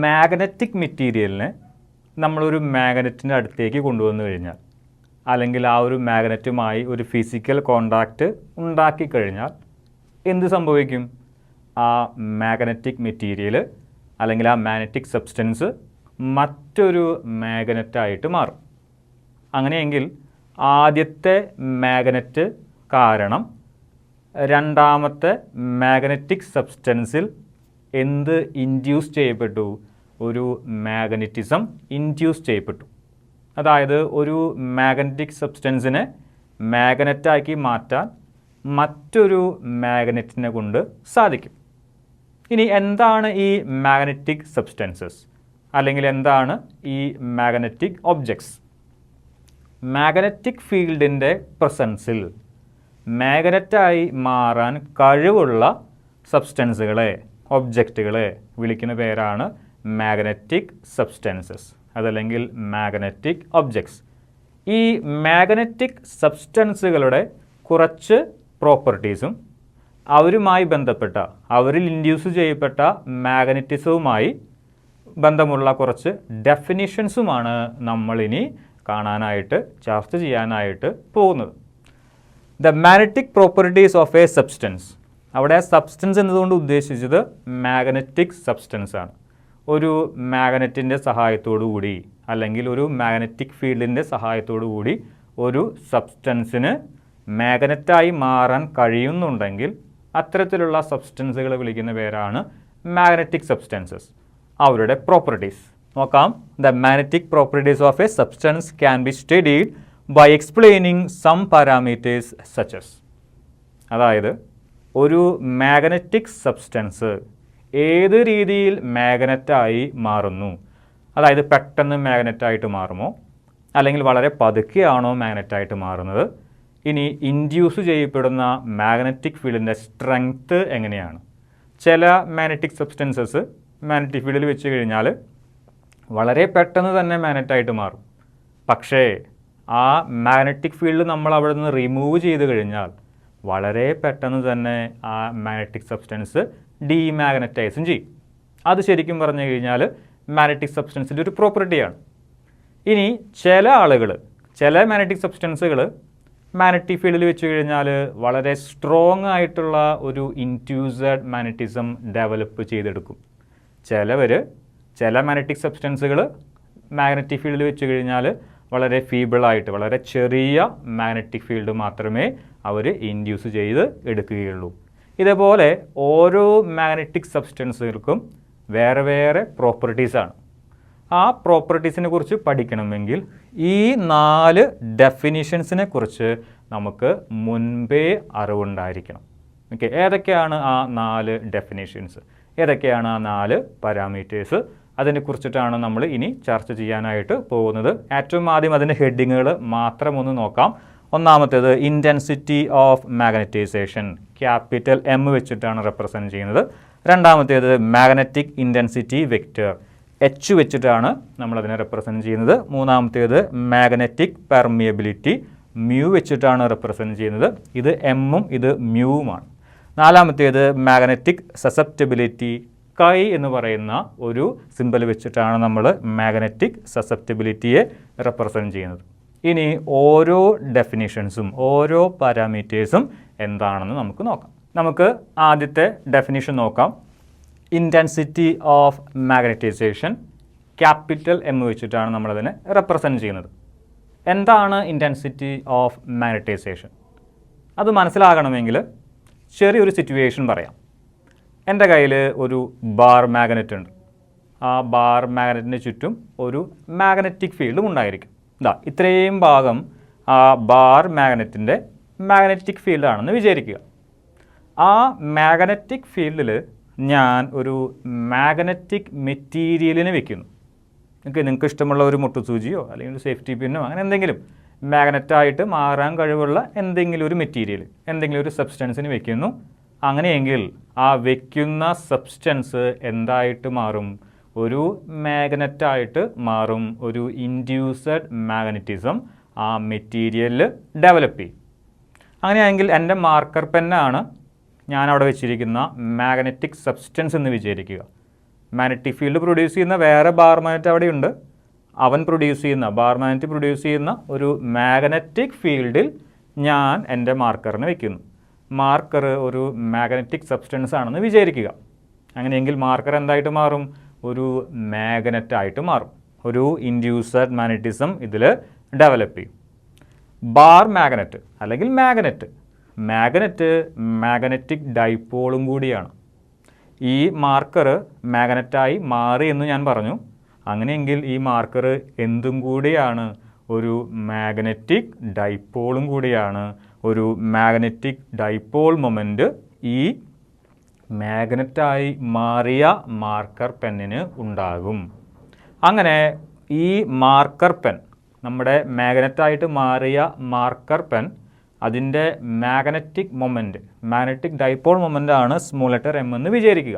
Magnetic മെറ്റീരിയലിനെ നമ്മളൊരു മാഗ്നറ്റിൻ്റെ അടുത്തേക്ക് കൊണ്ടുവന്നു കഴിഞ്ഞാൽ, അല്ലെങ്കിൽ ആ ഒരു മാഗ്നറ്റുമായി ഒരു ഫിസിക്കൽ കോണ്ടാക്റ്റ് ഉണ്ടാക്കിക്കഴിഞ്ഞാൽ എന്ത് സംഭവിക്കും? ആ മാഗ്നറ്റിക് മെറ്റീരിയൽ അല്ലെങ്കിൽ ആ മാഗ്നറ്റിക് സബ്സ്റ്റൻസ് മറ്റൊരു മാഗ്നറ്റായിട്ട് മാറും. അങ്ങനെയെങ്കിൽ ആദ്യത്തെ മാഗ്നറ്റ് കാരണം രണ്ടാമത്തെ മാഗ്നറ്റിക് സബ്സ്റ്റൻസിൽ എന്ത് ഇൻഡ്യൂസ് ചെയ്യപ്പെട്ടു? ഒരു മാഗ്നറ്റിസം ഇൻഡ്യൂസ് ചെയ്യപ്പെട്ടു. അതായത് ഒരു മാഗ്നറ്റിക് സബ്സ്റ്റൻസിനെ മാഗ്നറ്റാക്കി മാറ്റാൻ മറ്റൊരു മാഗ്നറ്റിനെ കൊണ്ട് സാധിക്കും. ഇനി എന്താണ് ഈ മാഗ്നറ്റിക് സബ്സ്റ്റൻസസ്, അല്ലെങ്കിൽ എന്താണ് ഈ മാഗ്നറ്റിക് ഒബ്ജക്ട്സ്? മാഗ്നറ്റിക് ഫീൽഡിൻ്റെ പ്രസൻസിൽ മാഗ്നറ്റായി മാറാൻ കഴിവുള്ള സബ്സ്റ്റൻസുകളെ, ഒബ്ജക്റ്റുകളെ വിളിക്കുന്ന പേരാണ് മാഗ്നറ്റിക് സബ്സ്റ്റൻസസ്, അതല്ലെങ്കിൽ മാഗ്നറ്റിക് ഒബ്ജക്ട്സ്. ഈ മാഗ്നറ്റിക് സബ്സ്റ്റൻസുകളുടെ കുറച്ച് പ്രോപ്പർട്ടീസും അവരുമായി ബന്ധപ്പെട്ട, അവരിൽ ഇൻഡ്യൂസ് ചെയ്യപ്പെട്ട മാഗ്നറ്റിസവുമായി ബന്ധമുള്ള കുറച്ച് ഡെഫിനിഷൻസുമാണ് നമ്മളിനി കാണാനായിട്ട്, ചർച്ച ചെയ്യാനായിട്ട് പോകുന്നത്. The magnetic properties of a substance. അവിടെ സബ്സ്റ്റൻസ് എന്നതുകൊണ്ട് ഉദ്ദേശിച്ചത് മാഗ്നറ്റിക് സബ്സ്റ്റൻസ് ആണ്. ഒരു മാഗ്നറ്റിൻ്റെ സഹായത്തോടു കൂടി, അല്ലെങ്കിൽ ഒരു മാഗ്നറ്റിക് ഫീൽഡിൻ്റെ സഹായത്തോടു കൂടി ഒരു സബ്സ്റ്റൻസിന് മാഗ്നറ്റായി മാറാൻ കഴിയുന്നുണ്ടെങ്കിൽ അത്തരത്തിലുള്ള സബ്സ്റ്റൻസുകൾ വിളിക്കുന്ന പേരാണ് മാഗ്നറ്റിക് സബ്സ്റ്റൻസസ്. അവരുടെ പ്രോപ്പർട്ടീസ് നോക്കാം. The magnetic properties of a substance can be studied by explaining some parameters such as. അതായത് ഒരു മാഗ്നറ്റിക് സബ്സ്റ്റൻസ് ഏത് രീതിയിൽ മാഗ്നറ്റായി മാറുന്നു, അതായത് പെട്ടെന്ന് മാഗ്നറ്റായിട്ട് മാറുമോ, അല്ലെങ്കിൽ വളരെ പതുക്കെയാണോ മാഗ്നറ്റായിട്ട് മാറുന്നത്, ഇനി ഇൻഡ്യൂസ് ചെയ്യപ്പെടുന്ന മാഗ്നറ്റിക് ഫീൽഡിൻ്റെ സ്ട്രെങ്ത്ത് എങ്ങനെയാണ്. ചില മാഗ്നറ്റിക് സബ്സ്റ്റൻസസ് മാഗ്നറ്റിക് ഫീൽഡിൽ വെച്ച് കഴിഞ്ഞാൽ വളരെ പെട്ടെന്ന് തന്നെ മാഗ്നറ്റായിട്ട് മാറും. പക്ഷേ ആ മാഗ്നറ്റിക് ഫീൽഡ് നമ്മൾ അവിടെ നിന്ന് റിമൂവ് ചെയ്ത് കഴിഞ്ഞാൽ വളരെ പെട്ടെന്ന് തന്നെ ആ മാഗ്നറ്റിക് സബ്സ്റ്റൻസ് ഡീമാഗ്നറ്റൈസും ചെയ്യും. അത് ശരിക്കും പറഞ്ഞു കഴിഞ്ഞാൽ മാഗ്നറ്റിക് സബ്സ്റ്റൻസിൻ്റെ ഒരു പ്രോപ്പർട്ടിയാണ്. ഇനി ചില ആളുകൾ, ചില മാഗ്നറ്റിക് സബ്സ്റ്റൻസുകൾ മാഗ്നറ്റിക് ഫീൽഡിൽ വെച്ച് കഴിഞ്ഞാൽ വളരെ സ്ട്രോങ് ആയിട്ടുള്ള ഒരു ഇൻഡ്യൂസ്ഡ് മാഗ്നറ്റിസം ഡെവലപ്പ് ചെയ്തെടുക്കും. ചില മാഗ്നറ്റിക് സബ്സ്റ്റൻസുകൾ മാഗ്നറ്റിക് ഫീൽഡിൽ വെച്ച് കഴിഞ്ഞാൽ വളരെ ഫീബിളായിട്ട്, വളരെ ചെറിയ മാഗ്നറ്റിക് ഫീൽഡ് മാത്രമേ അവർ ഇൻഡ്യൂസ് ചെയ്ത് എടുക്കുകയുള്ളൂ. ഇതേപോലെ ഓരോ മാഗ്നറ്റിക് സബ്സ്റ്റൻസുകൾക്കും വേറെ വേറെ പ്രോപ്പർട്ടീസാണ്. ആ പ്രോപ്പർട്ടീസിനെ കുറിച്ച് പഠിക്കണമെങ്കിൽ ഈ 4 ഡെഫിനിഷൻസിനെ കുറിച്ച് നമുക്ക് മുൻപേ അറിവുണ്ടായിരിക്കണം. ഓക്കെ, ഏതൊക്കെയാണ് ആ 4 ഡെഫിനിഷൻസ്, ഏതൊക്കെയാണ് ആ 4 പാരാമീറ്റേഴ്സ്, അതിനെക്കുറിച്ചിട്ടാണ് നമ്മൾ ഇനി ചർച്ച ചെയ്യാനായിട്ട് പോകുന്നത്. ഏറ്റവും ആദ്യം അതിൻ്റെ ഹെഡിങ്ങുകൾ മാത്രം ഒന്ന് നോക്കാം. ഒന്നാമത്തേത് intensity of magnetisation, capital M വെച്ചിട്ടാണ് റെപ്രസെൻറ്റ് ചെയ്യുന്നത്. രണ്ടാമത്തേത് മാഗ്നറ്റിക് ഇൻറ്റൻസിറ്റി വെക്റ്റർ, എച്ച് വെച്ചിട്ടാണ് നമ്മളതിനെ റെപ്രസെൻറ്റ് ചെയ്യുന്നത്. മൂന്നാമത്തേത് മാഗ്നറ്റിക് പെർമിയബിലിറ്റി, മ്യൂ വെച്ചിട്ടാണ് റെപ്രസെൻറ്റ് ചെയ്യുന്നത്. ഇത് എമ്മും ഇത് മ്യൂവുമാണ്. നാലാമത്തേത് മാഗ്നറ്റിക് സസെപ്റ്റബിലിറ്റി, കൈ എന്ന് പറയുന്ന ഒരു സിമ്പൽ വെച്ചിട്ടാണ് നമ്മൾ മാഗ്നറ്റിക് സസെപ്റ്റബിലിറ്റിയെ റെപ്രസെൻറ്റ് ചെയ്യുന്നത്. ഇനി ഓരോ ഡെഫിനിഷൻസും ഓരോ പാരാമീറ്റേഴ്സും എന്താണെന്ന് നമുക്ക് നോക്കാം. നമുക്ക് ആദ്യത്തെ ഡെഫിനിഷൻ നോക്കാം. Intensity of magnetisation, capital M വെച്ചിട്ടാണ് നമ്മളതിനെ റെപ്രസെൻറ്റ് ചെയ്യുന്നത്. എന്താണ് ഇൻറ്റൻസിറ്റി ഓഫ് മാഗ്നറ്റൈസേഷൻ? അത് മനസ്സിലാകണമെങ്കിൽ ചെറിയൊരു സിറ്റുവേഷൻ പറയാം. എൻ്റെ കയ്യിൽ ഒരു ബാർ മാഗ്നറ്റ് ഉണ്ട്. ആ ബാർ മാഗ്നറ്റിന് ചുറ്റും ഒരു മാഗ്നറ്റിക് ഫീൽഡും ഉണ്ടായിരിക്കും. ഇത്രയും ഭാഗം ആ ബാർ മാഗ്നറ്റിൻ്റെ മാഗ്നറ്റിക് ഫീൽഡാണെന്ന് വിചാരിക്കുക. ആ മാഗ്നറ്റിക് ഫീൽഡിൽ ഞാൻ ഒരു മാഗ്നറ്റിക് മെറ്റീരിയലിനെ വെക്കുന്നു. നിങ്ങൾക്ക് ഇഷ്ടമുള്ള ഒരു മുട്ടുസൂചിയോ അല്ലെങ്കിൽ ഒരു സേഫ്റ്റി പിന്നോ അങ്ങനെ എന്തെങ്കിലും മാഗ്നറ്റായിട്ട് മാറാൻ കഴിവുള്ള എന്തെങ്കിലും ഒരു മെറ്റീരിയൽ, എന്തെങ്കിലും ഒരു സബ്സ്റ്റൻസിന് വെക്കുന്നു. അങ്ങനെയെങ്കിൽ ആ വെക്കുന്ന സബ്സ്റ്റൻസ് എന്തായിട്ട് മാറും? ഒരു മാഗ്നറ്റായിട്ട് മാറും. ഒരു ഇൻഡ്യൂസ്ഡ് മാഗ്നറ്റിസം ആ മെറ്റീരിയലിൽ ഡെവലപ്പ് ചെയ്യും. അങ്ങനെയാണെങ്കിൽ എൻ്റെ മാർക്കർ പെന്നാണ് ഞാൻ അവിടെ വെച്ചിരിക്കുന്ന മാഗ്നറ്റിക് സബ്സ്റ്റൻസ് എന്ന് വിചാരിക്കുക. മാഗ്നറ്റിക് ഫീൽഡ് പ്രൊഡ്യൂസ് ചെയ്യുന്ന വേറെ ബാർ മാഗ്നറ്റ് അവിടെയുണ്ട്. അവൻ പ്രൊഡ്യൂസ് ചെയ്യുന്ന ബാർ മാഗ്നറ്റ് പ്രൊഡ്യൂസ് ചെയ്യുന്ന ഒരു മാഗ്നറ്റിക് ഫീൽഡിൽ ഞാൻ എൻ്റെ മാർക്കറിനെ വയ്ക്കുന്നു. മാർക്കർ ഒരു മാഗ്നറ്റിക് സബ്സ്റ്റൻസ് ആണെന്ന് വിചാരിക്കുക. അങ്ങനെയെങ്കിൽ മാർക്കർ എന്തായിട്ട് മാറും? ഒരു മാഗ്നറ്റായിട്ട് മാറും. ഒരു ഇൻഡ്യൂസഡ് മാഗ്നറ്റിസം ഇതിൽ ഡെവലപ്പ് ചെയ്യും. ബാർ മാഗ്നറ്റ് അല്ലെങ്കിൽ മാഗ്നറ്റിക് ഡൈപോളും കൂടിയാണ്. ഈ മാർക്കർ മാഗ്നറ്റായി മാറി എന്ന് ഞാൻ പറഞ്ഞു. അങ്ങനെയെങ്കിൽ ഈ മാർക്കർ എന്തും കൂടിയാണ്? ഒരു മാഗ്നറ്റിക് ഡൈപോളും കൂടിയാണ്. ഒരു മാഗ്നറ്റിക് ഡൈപോൾ മൊമെൻറ്റ് ഈ മാഗ്നറ്റായി മാറിയ മാർക്കർ പെന്നിന് ഉണ്ടാകും. അങ്ങനെ ഈ മാർക്കർ പെൻ, നമ്മുടെ മാഗ്നറ്റായിട്ട് മാറിയ മാർക്കർ പെൻ, അതിൻ്റെ മാഗ്നറ്റിക് ഡൈപോൾ മൊമെൻ്റ് ആണ് സ്മോൾ ലെറ്റർ എം എന്ന് വിചാരിക്കുക.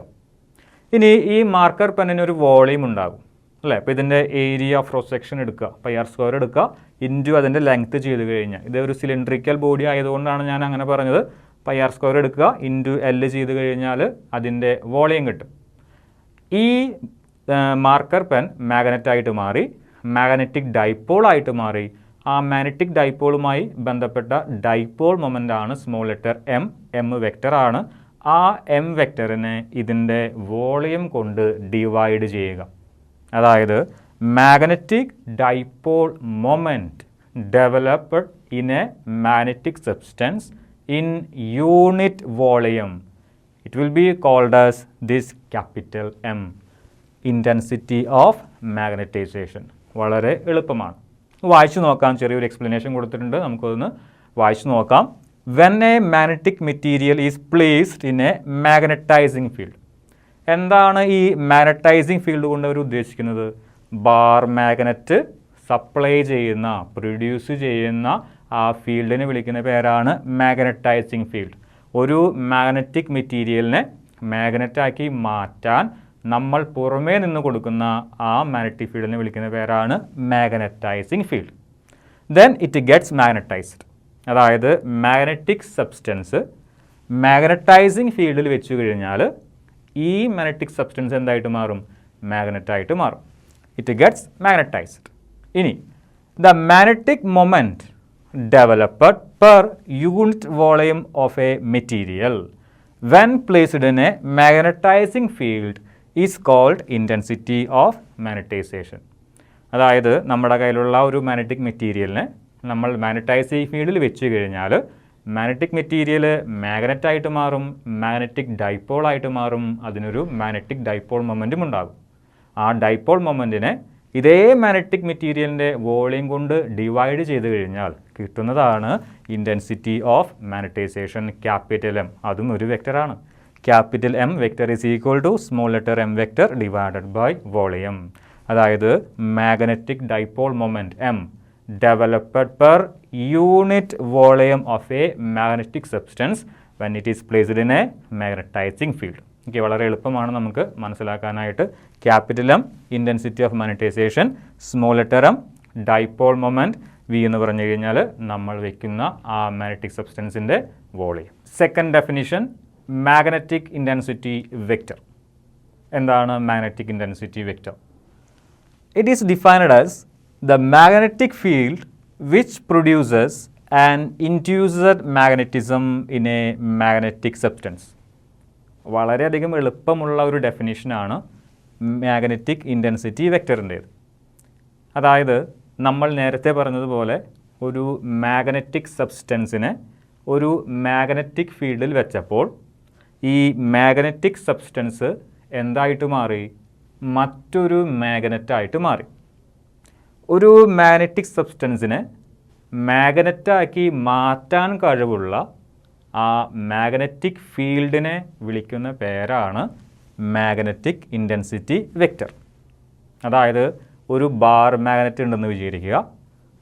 ഇനി ഈ മാർക്കർ പെന്നിനൊരു വോളിയം ഉണ്ടാകും അല്ലേ? അപ്പോൾ ഇതിൻ്റെ ഏരിയ ഓഫ് ക്രോസ് സെക്ഷൻ എടുക്കുക, πr² എടുക്കുക, ഇൻറ്റു അതിൻ്റെ ലെങ്ത്ത് ചെയ്ത് കഴിഞ്ഞാൽ, ഇത് ഒരു സിലിണ്ട്രിക്കൽ ബോഡി ആയതുകൊണ്ടാണ് ഞാൻ അങ്ങനെ പറഞ്ഞത്. πr² എടുക്കുക, ഇൻറ്റു L ചെയ്ത് കഴിഞ്ഞാൽ അതിൻ്റെ വോളിയം കിട്ടും. ഈ മാർക്കർ പെൻ മാഗ്നറ്റായിട്ട് മാറി, മാഗ്നറ്റിക് ഡൈപോളായിട്ട് മാറി. ആ മാഗ്നറ്റിക് ഡൈപോളുമായി ബന്ധപ്പെട്ട ഡൈപോൾ മൊമെൻ്റ് ആണ് സ്മോൾ ലെറ്റർ എം വെക്റ്ററാണ്. ആ എം വെക്റ്ററിനെ ഇതിൻ്റെ വോളിയം കൊണ്ട് ഡിവൈഡ് ചെയ്യുക. അതായത് magnetic dipole moment developed in a magnetic substance in unit volume, it will be called as this capital M, intensity of magnetisation. വളരെ എളുപ്പമാണ്. വായിച്ചു നോക്കാം. ചെറിയൊരു എക്സ്പ്ലനേഷൻ കൊടുത്തിട്ടുണ്ട്, നമുക്കൊന്ന് വായിച്ചു നോക്കാം. When A magnetic material is placed in a magnetising field. എന്താണ് ഈ മാഗ്നറ്റൈസിങ് ഫീൽഡ് കൊണ്ട് അവർ ഉദ്ദേശിക്കുന്നത്? ബാർ മാഗ്നറ്റ് സപ്ലൈ ചെയ്യുന്ന, പ്രൊഡ്യൂസ് ചെയ്യുന്ന ആ ഫീൽഡിനെ വിളിക്കുന്ന പേരാണ് മാഗ്നറ്റൈസിങ് ഫീൽഡ്. ഒരു മാഗ്നറ്റിക് മെറ്റീരിയലിനെ മാഗ്നറ്റാക്കി മാറ്റാൻ നമ്മൾ പുറമേ നിന്ന് കൊടുക്കുന്ന ആ മാഗ്നറ്റിക് ഫീൽഡിനെ വിളിക്കുന്ന പേരാണ് magnetizing field. Then it gets magnetised. അതായത് മാഗ്നറ്റിക് സബ്സ്റ്റൻസ് മാഗ്നറ്റൈസിങ് ഫീൽഡിൽ വെച്ച് കഴിഞ്ഞാൽ ഈ മാഗ്നറ്റിക് സബ്സ്റ്റൻസ് എന്തായിട്ട് മാറും? മാഗ്നറ്റായിട്ട് മാറും. It gets magnetised. ഇനി the magnetic moment developed per unit volume of a material when placed in a magnetising field is called intensity of magnetisation. അതായത് നമ്മുടെ കയ്യിലുള്ള ഒരു മാഗ്നറ്റിക് മെറ്റീരിയലിനെ നമ്മൾ മാഗ്നറ്റൈസിങ് ഫീൽഡിൽ വെച്ച് കഴിഞ്ഞാൽ മാഗ്നറ്റിക് മെറ്റീരിയൽ മാഗ്നറ്റായിട്ട് മാറും, മാഗ്നറ്റിക് ഡൈപോളായിട്ട് മാറും. അതിനൊരു മാഗ്നറ്റിക് ഡൈപോൾ മൊമെൻറ്റും ഉണ്ടാകും. ആ ഡൈപോൾ മൊമെൻറ്റിനെ ഇതേ മാഗ്നറ്റിക് മെറ്റീരിയലിൻ്റെ വോളിയം കൊണ്ട് ഡിവൈഡ് ചെയ്ത് കഴിഞ്ഞാൽ കിട്ടുന്നതാണ് intensity of magnetisation, capital M. അതും ഒരു വെക്റ്ററാണ്. Capital M vector is equal to small letter M vector divided by volume. അതായത് magnetic dipole moment M developed per unit volume of a magnetic substance when it is placed in a magnetising field. Okay, വളരെ എളുപ്പമാണ് നമുക്ക് മനസ്സിലാക്കാനായിട്ട്. Capital M intensity of magnetisation, small letter M dipole moment, V എന്ന് പറഞ്ഞു കഴിഞ്ഞാൽ നമ്മൾ വയ്ക്കുന്ന ആ magnetic സബ്സ്റ്റൻസിൻ്റെ volume. Second definition, magnetic intensity vector. എന്താണ് magnetic intensity vector? It is defined as the magnetic field which produces an induced magnetism in a magnetic substance. വളരെയധികം എളുപ്പമുള്ള ഒരു ഡെഫിനിഷനാണ് മാഗ്നറ്റിക് ഇൻറ്റൻസിറ്റി വെക്റ്ററിൻ്റേത്. അതായത് നമ്മൾ നേരത്തെ പറഞ്ഞതുപോലെ ഒരു മാഗ്നറ്റിക് സബ്സ്റ്റൻസിനെ ഒരു മാഗ്നറ്റിക് ഫീൽഡിൽ വെച്ചപ്പോൾ ഈ മാഗ്നറ്റിക് സബ്സ്റ്റൻസ് എന്തായിട്ട് മാറി? മറ്റൊരു മാഗ്നറ്റായിട്ട് മാറി. ഒരു മാഗ്നറ്റിക് സബ്സ്റ്റൻസിനെ മാഗ്നറ്റാക്കി മാറ്റാൻ കഴിവുള്ള ആ മാഗ്നറ്റിക് ഫീൽഡിനെ വിളിക്കുന്ന പേരാണ് മാഗ്നറ്റിക് ഇൻറ്റൻസിറ്റി വെക്റ്റർ. അതായത് ഒരു ബാർ മാഗ്നറ്റ് ഉണ്ടെന്ന് വിചാരിക്കുക.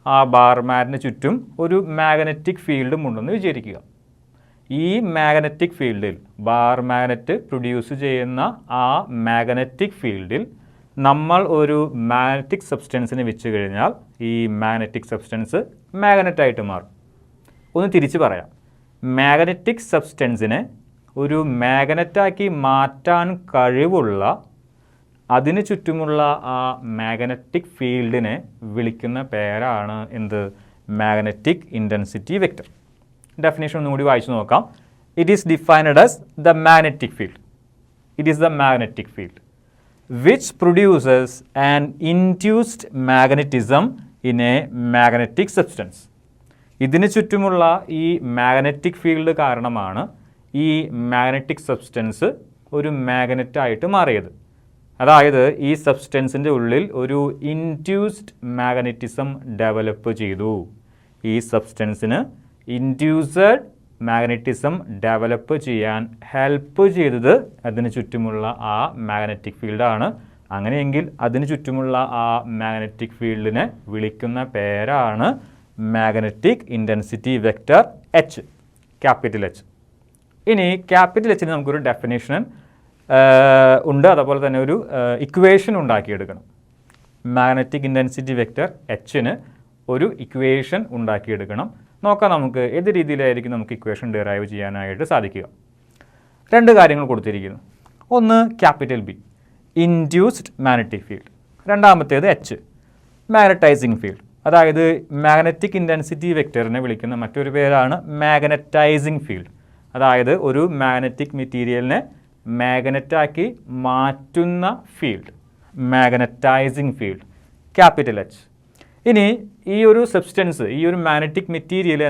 ആ ബാർ മാഗ്നറ്റിന് ചുറ്റും ഒരു മാഗ്നറ്റിക് ഫീൽഡും ഉണ്ടെന്ന് വിചാരിക്കുക. ഈ മാഗ്നറ്റിക് ഫീൽഡിൽ ബാർ മാഗ്നറ്റ് പ്രൊഡ്യൂസ് ചെയ്യുന്ന ആ മാഗ്നറ്റിക് ഫീൽഡിൽ നമ്മൾ ഒരു മാഗ്നറ്റിക് സബ്സ്റ്റൻസിനെ വെച്ച് കഴിഞ്ഞാൽ ഈ മാഗ്നറ്റിക് സബ്സ്റ്റൻസ് മാഗ്നറ്റായിട്ട് മാറും. ഒന്ന് തിരിച്ച് പറയാം, മാഗ്നറ്റിക് സബ്സ്റ്റൻസിനെ ഒരു മാഗ്നറ്റാക്കി മാറ്റാൻ കഴിവുള്ള അതിന് ചുറ്റുമുള്ള ആ മാഗ്നറ്റിക് ഫീൽഡിനെ വിളിക്കുന്ന പേരാണ് എന്ത്? Magnetic intensity vector. ഡെഫിനേഷൻ ഒന്നുകൂടി വായിച്ചു നോക്കാം. It is defined as the magnetic field. It is the magnetic field which produces an induced magnetism in a magnetic substance. ഇതിന് ചുറ്റുമുള്ള ഈ മാഗ്നറ്റിക് ഫീൽഡ് കാരണമാണ് ഈ മാഗ്നറ്റിക് സബ്സ്റ്റൻസ് ഒരു മാഗ്നറ്റായിട്ട് മാറിയത്. അതായത് ഈ സബ്സ്റ്റൻസിൻ്റെ ഉള്ളിൽ ഒരു ഇൻഡ്യൂസ്ഡ് മാഗ്നറ്റിസം ഡെവലപ്പ് ചെയ്തു. ഈ സബ്സ്റ്റൻസിന് ഇൻഡ്യൂസ്ഡ് മാഗ്നറ്റിസം ഡെവലപ്പ് ചെയ്യാൻ ഹെൽപ്പ് ചെയ്തത് അതിന് ചുറ്റുമുള്ള ആ മാഗ്നറ്റിക് ഫീൽഡാണ്. അങ്ങനെയെങ്കിൽ അതിന് ചുറ്റുമുള്ള ആ മാഗ്നറ്റിക് ഫീൽഡിനെ വിളിക്കുന്ന പേരാണ് magnetic intensity vector H, capital H. ഇനി ക്യാപിറ്റൽ എച്ചിന് നമുക്കൊരു ഡെഫിനേഷൻ ഉണ്ട്, അതുപോലെ തന്നെ ഒരു ഇക്വേഷൻ ഉണ്ടാക്കിയെടുക്കണം. മാഗ്നറ്റിക് ഇൻറ്റൻസിറ്റി വെക്റ്റർ എച്ചിന് ഒരു ഇക്വേഷൻ ഉണ്ടാക്കിയെടുക്കണം. നോക്കാം നമുക്ക് ഏത് രീതിയിലായിരിക്കും നമുക്ക് ഇക്വേഷൻ ഡിറൈവ് ചെയ്യാനായിട്ട് സാധിക്കുക. രണ്ട് കാര്യങ്ങൾ കൊടുത്തിരിക്കുന്നു. ഒന്ന് capital B, induced magnetic field. രണ്ടാമത്തേത് എച്ച്, മാഗ്നറ്റൈസിങ് ഫീൽഡ്. അതായത് മാഗ്നറ്റിക് ഇൻറ്റൻസിറ്റി വെക്റ്ററിനെ വിളിക്കുന്ന മറ്റൊരു പേരാണ് മാഗ്നറ്റൈസിങ് ഫീൽഡ്. അതായത് ഒരു മാഗ്നറ്റിക് മെറ്റീരിയലിനെ മാഗ്നറ്റാക്കി മാറ്റുന്ന field, magnetising field, capital H. ഇനി ഈ ഒരു സബ്സ്റ്റൻസ്, ഈ ഒരു മാഗ്നറ്റിക് മെറ്റീരിയൽ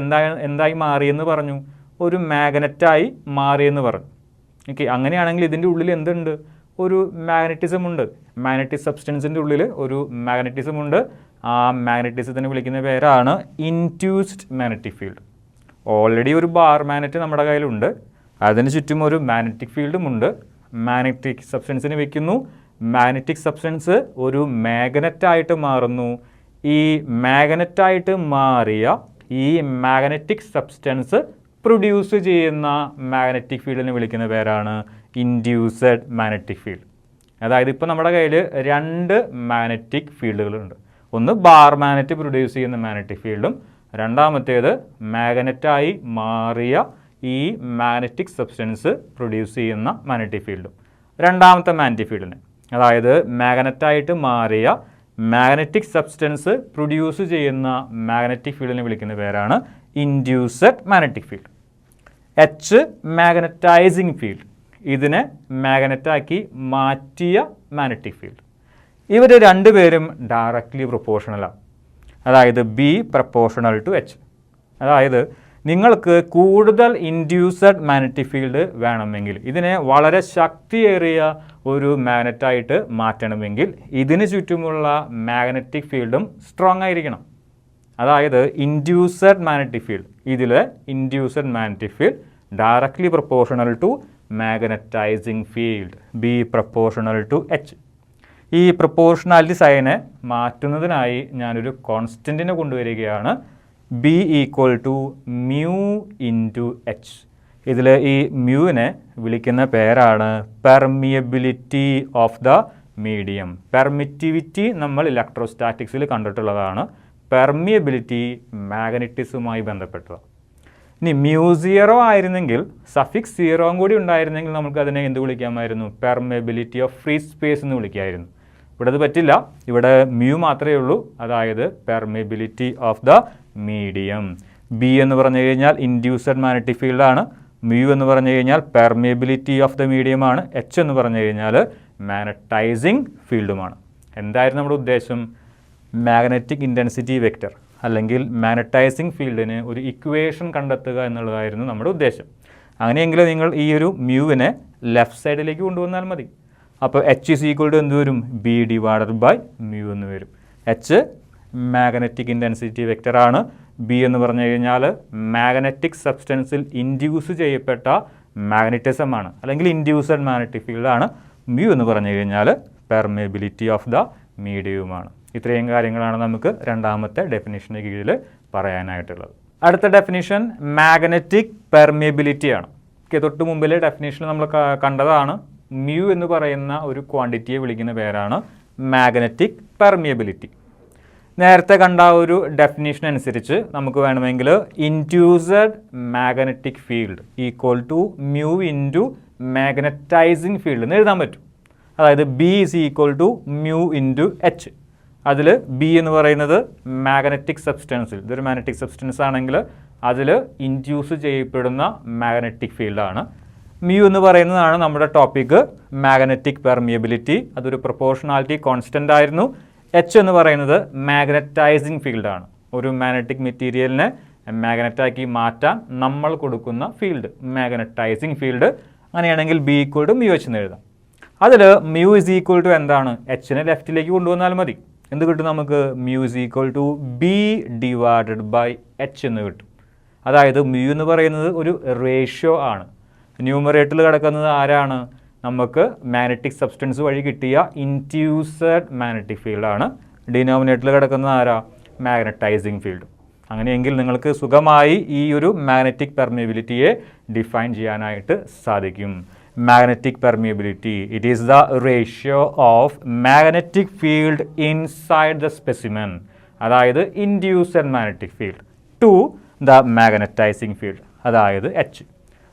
എന്തായി മാറിയെന്ന് പറഞ്ഞു? ഒരു മാഗ്നറ്റായി മാറിയെന്ന് പറഞ്ഞു. ഓക്കെ, അങ്ങനെയാണെങ്കിൽ ഇതിൻ്റെ ഉള്ളിൽ എന്തുണ്ട്? ഒരു മാഗ്നറ്റിസം ഉണ്ട്. മാഗ്നറ്റിക് സബ്സ്റ്റൻസിൻ്റെ ഉള്ളിൽ ഒരു മാഗ്നറ്റിസം ഉണ്ട്. ആ മാഗ്നറ്റിസത്തിനെ വിളിക്കുന്ന പേരാണ് ഇൻഡ്യൂസ്ഡ് മാഗ്നറ്റിക് ഫീൽഡ്. ഓൾറെഡി ഒരു ബാർ മാഗ്നറ്റ് നമ്മുടെ കയ്യിലുണ്ട്, അതിന് ചുറ്റും ഒരു മാഗ്നറ്റിക് ഫീൽഡും ഉണ്ട്. മാഗ്നറ്റിക് സബ്സ്റ്റൻസിനെ വയ്ക്കുന്നു, മാഗ്നറ്റിക് സബ്സ്റ്റൻസ് ഒരു മാഗ്നറ്റായിട്ട് മാറുന്നു. ഈ മാഗ്നറ്റായിട്ട് മാറിയ ഈ മാഗ്നറ്റിക് സബ്സ്റ്റൻസ് പ്രൊഡ്യൂസ് ചെയ്യുന്ന മാഗ്നറ്റിക് ഫീൽഡിനെ വിളിക്കുന്ന പേരാണ് ഇൻഡ്യൂസ്ഡ് മാഗ്നറ്റിക് ഫീൽഡ്. അതായത് ഇപ്പോൾ നമ്മുടെ കയ്യിൽ രണ്ട് മാഗ്നറ്റിക് ഫീൽഡുകളുണ്ട്. ഒന്ന് ബാർ മാഗ്നറ്റ് പ്രൊഡ്യൂസ് ചെയ്യുന്ന മാഗ്നറ്റിക് ഫീൽഡും രണ്ടാമത്തേത് മാഗ്നറ്റായി മാറിയ ഈ മാഗ്നറ്റിക് സബ്സ്റ്റൻസ് പ്രൊഡ്യൂസ് ചെയ്യുന്ന മാഗ്നറ്റിക് ഫീൽഡും. രണ്ടാമത്തെ മാഗ്നറ്റിക് ഫീൽഡിന്, അതായത് മാഗ്നറ്റായിട്ട് മാറിയ മാഗ്നറ്റിക് സബ്സ്റ്റൻസ് പ്രൊഡ്യൂസ് ചെയ്യുന്ന മാഗ്നറ്റിക് ഫീൽഡിനെ വിളിക്കുന്ന പേരാണ് induced magnetic field. H, magnetizing field. ഇതിനെ മാഗ്നറ്റാക്കി മാറ്റിയ മാഗ്നറ്റിക് ഫീൽഡ്. ഇവർ രണ്ടുപേരും ഡയറക്റ്റ്ലി പ്രൊപ്പോർഷണലാണ്. അതായത് ബി പ്രൊപ്പോർഷണൽ ടു എച്ച്. അതായത് നിങ്ങൾക്ക് കൂടുതൽ ഇൻഡ്യൂസ്ഡ് മാഗ്നറ്റിക് ഫീൽഡ് വേണമെങ്കിൽ, ഇതിനെ വളരെ ശക്തിയേറിയ ഒരു മാഗ്നറ്റായിട്ട് മാറ്റണമെങ്കിൽ ഇതിന് ചുറ്റുമുള്ള മാഗ്നറ്റിക് ഫീൽഡും സ്ട്രോങ് ആയിരിക്കണം. അതായത് ഇൻഡ്യൂസ്ഡ് മാഗ്നറ്റിക് ഫീൽഡ്, ഇതിലെ induced magnetic field directly proportional to magnetising field, B proportional to H. ഈ പ്രൊപ്പോർഷണാലിറ്റി സൈനെ മാറ്റുന്നതിനായി ഞാനൊരു കോൺസ്റ്റൻറ്റിനെ കൊണ്ടുവരികയാണ്. B equal to mu into H. ഇതിൽ ഈ മ്യൂവിനെ വിളിക്കുന്ന പേരാണ് permeability of the medium. Permittivity നമ്മൾ ഇലക്ട്രോസ്റ്റാറ്റിക്സിൽ കണ്ടിട്ടുള്ളതാണ്. പെർമിയബിലിറ്റി മാഗ്നറ്റിസവുമായി ബന്ധപ്പെട്ടതാണ്. ഇനി മ്യൂ 0 ആയിരുന്നെങ്കിൽ, സഫിക്സ് 0 കൂടി ഉണ്ടായിരുന്നെങ്കിൽ നമുക്ക് അതിനെ എന്ത് വിളിക്കാമായിരുന്നു? പെർമിയബിലിറ്റി ഓഫ് ഫ്രീ സ്പേസ് എന്ന് വിളിക്കാമായിരുന്നു. ഇവിടെ അത് പറ്റില്ല, ഇവിടെ മ്യൂ മാത്രമേ ഉള്ളൂ. അതായത് permeability of the medium. B എന്ന് പറഞ്ഞു കഴിഞ്ഞാൽ ഇൻഡ്യൂസ്ഡ് മാഗ്നറ്റിക് ഫീൽഡാണ്. മ്യൂ എന്ന് പറഞ്ഞു കഴിഞ്ഞാൽ പെർമിയബിലിറ്റി ഓഫ് ദ മീഡിയമാണ്. എച്ച് എന്ന് പറഞ്ഞു കഴിഞ്ഞാൽ മാഗ്നറ്റൈസിങ് ഫീൽഡുമാണ്. എന്തായിരുന്നു നമ്മുടെ ഉദ്ദേശം? മാഗ്നറ്റിക് ഇൻറ്റൻസിറ്റി വെക്റ്റർ അല്ലെങ്കിൽ മാഗ്നറ്റൈസിങ് ഫീൽഡിന് ഒരു ഇക്വേഷൻ കണ്ടെത്തുക എന്നുള്ളതായിരുന്നു നമ്മുടെ ഉദ്ദേശം. അങ്ങനെയെങ്കിൽ നിങ്ങൾ ഈ ഒരു മ്യൂവിനെ ലെഫ്റ്റ് സൈഡിലേക്ക് കൊണ്ടുവന്നാൽ മതി. അപ്പോൾ എച്ച് ഈസ് ഈക്വൽ ടു എന്ത് വരും? ബി ഡിവൈഡഡ് ബൈ മ്യൂ എന്ന് വരും. എച്ച് മാഗ്നറ്റിക് ഇൻറ്റൻസിറ്റി വെക്റ്ററാണ്. ബി എന്ന് പറഞ്ഞു കഴിഞ്ഞാൽ മാഗ്നറ്റിക് സബ്സ്റ്റൻസിൽ ഇൻഡ്യൂസ് ചെയ്യപ്പെട്ട മാഗ്നറ്റിസമാണ് അല്ലെങ്കിൽ ഇൻഡ്യൂസ്ഡ് മാഗ്നറ്റിക് ഫീൽഡാണ്. മ്യൂ എന്ന് പറഞ്ഞു കഴിഞ്ഞാൽ പെർമിയബിലിറ്റി ഓഫ് ദ മീഡിയവുമാണ്. ഇത്രയും കാര്യങ്ങളാണ് നമുക്ക് രണ്ടാമത്തെ ഡെഫിനിഷന് കീഴിൽ പറയാനായിട്ടുള്ളത്. അടുത്ത ഡെഫിനിഷൻ മാഗ്നറ്റിക് പെർമിയബിലിറ്റിയാണ്. തൊട്ട് മുമ്പിലെ ഡെഫിനിഷൻ നമ്മൾ കണ്ടതാണ്. മ്യൂ എന്ന് പറയുന്ന ഒരു ക്വാണ്ടിറ്റിയെ വിളിക്കുന്ന പേരാണ് മാഗ്നറ്റിക് പെർമിയബിലിറ്റി. നേരത്തെ കണ്ട ഒരു ഡെഫിനിഷൻ അനുസരിച്ച് നമുക്ക് വേണമെങ്കിൽ induced magnetic field equal to mu into magnetising field എന്ന് എഴുതാൻ പറ്റും. അതായത് B is equal to mu into H. അതിൽ ബി എന്ന് പറയുന്നത് മാഗ്നറ്റിക് സബ്സ്റ്റൻസിൽ, ഇതൊരു മാഗ്നറ്റിക് സബ്സ്റ്റൻസ് ആണെങ്കിൽ അതിൽ ഇൻഡ്യൂസ് ചെയ്യപ്പെടുന്ന മാഗ്നറ്റിക് ഫീൽഡാണ്. മ്യൂ എന്ന് പറയുന്നതാണ് നമ്മുടെ ടോപ്പിക്ക്, മാഗ്നറ്റിക് പെർമിയബിലിറ്റി. അതൊരു പ്രൊപ്പോർഷണാലിറ്റി കോൺസ്റ്റൻ്റ് ആയിരുന്നു. എച്ച് എന്ന് പറയുന്നത് മാഗ്നറ്റൈസിങ് ഫീൽഡാണ്. ഒരു മാഗ്നറ്റിക് മെറ്റീരിയലിനെ മാഗ്നറ്റാക്കി മാറ്റാൻ നമ്മൾ കൊടുക്കുന്ന ഫീൽഡ്, മാഗ്നറ്റൈസിങ് ഫീൽഡ്. അങ്ങനെയാണെങ്കിൽ B equal to mu H എന്ന് എഴുതാം. അതിൽ മ്യൂ ഇസ് ഈക്വൽ ടു എന്താണ്? എച്ചിനെ ലെഫ്റ്റിലേക്ക് കൊണ്ടുവന്നാൽ മതി. എന്ത് കിട്ടും നമുക്ക്? Mu is equal to B divided by H എന്ന് കിട്ടും. അതായത് മ്യൂ എന്ന് പറയുന്നത് ഒരു റേഷ്യോ ആണ്. ന്യൂമറേറ്ററിൽ കിടക്കുന്നത് ആരാണ്? നമുക്ക് മാഗ്നറ്റിക് സബ്സ്റ്റൻസ് വഴി കിട്ടിയ ഇൻഡ്യൂസ്ഡ് മാഗ്നറ്റിക് ഫീൽഡാണ്. ഡിനോമിനേറ്ററിൽ കിടക്കുന്നത് ആരാ? Magnetizing field. അങ്ങനെയെങ്കിൽ നിങ്ങൾക്ക് സുഖമായി ഈ ഒരു മാഗ്നറ്റിക് പെർമിയബിലിറ്റിയെ ഡിഫൈൻ ചെയ്യാനായിട്ട് സാധിക്കും. Magnetic permeability, it is the ratio of magnetic field inside the specimen, അതായത് induced magnetic field to the magnetising field, അതായത് എച്ച്.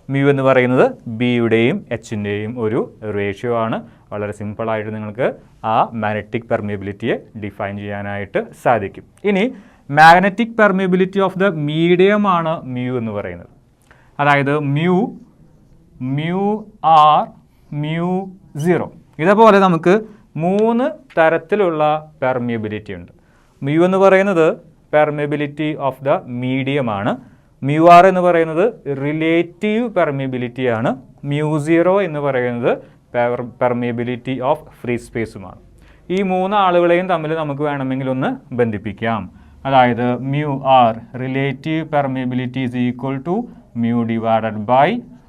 മ്യൂ എന്ന് പറയുന്നത് ബിയുടെയും എച്ചിൻ്റെയും ഒരു റേഷ്യോ ആണ്. വളരെ സിമ്പിളായിട്ട് നിങ്ങൾക്ക് ആ മാഗ്നറ്റിക് പെർമിയബിലിറ്റിയെ ഡിഫൈൻ ചെയ്യാനായിട്ട് സാധിക്കും. ഇനി magnetic permeability of the medium ആണ് മ്യൂ എന്ന് പറയുന്നത്. അതായത് മ്യൂ ആർ, മ്യൂ സീറോ. ഇതേപോലെ നമുക്ക് 3 തരത്തിലുള്ള പെർമിയബിലിറ്റി ഉണ്ട്. മ്യൂ എന്ന് പറയുന്നത് പെർമിയബിലിറ്റി ഓഫ് ദ മീഡിയം ആണ്. മ്യൂ ആർ എന്ന് പറയുന്നത് റിലേറ്റീവ് പെർമിയബിലിറ്റിയാണ്. മ്യൂ സീറോ എന്ന് പറയുന്നത് പെർമിയബിലിറ്റി ഓഫ് ഫ്രീ സ്പേസുമാണ്. ഈ 3 ആളുകളെയും തമ്മിൽ നമുക്ക് വേണമെങ്കിൽ ഒന്ന് ബന്ധിപ്പിക്കാം. അതായത് mu R relative permeability is equal to mu divided by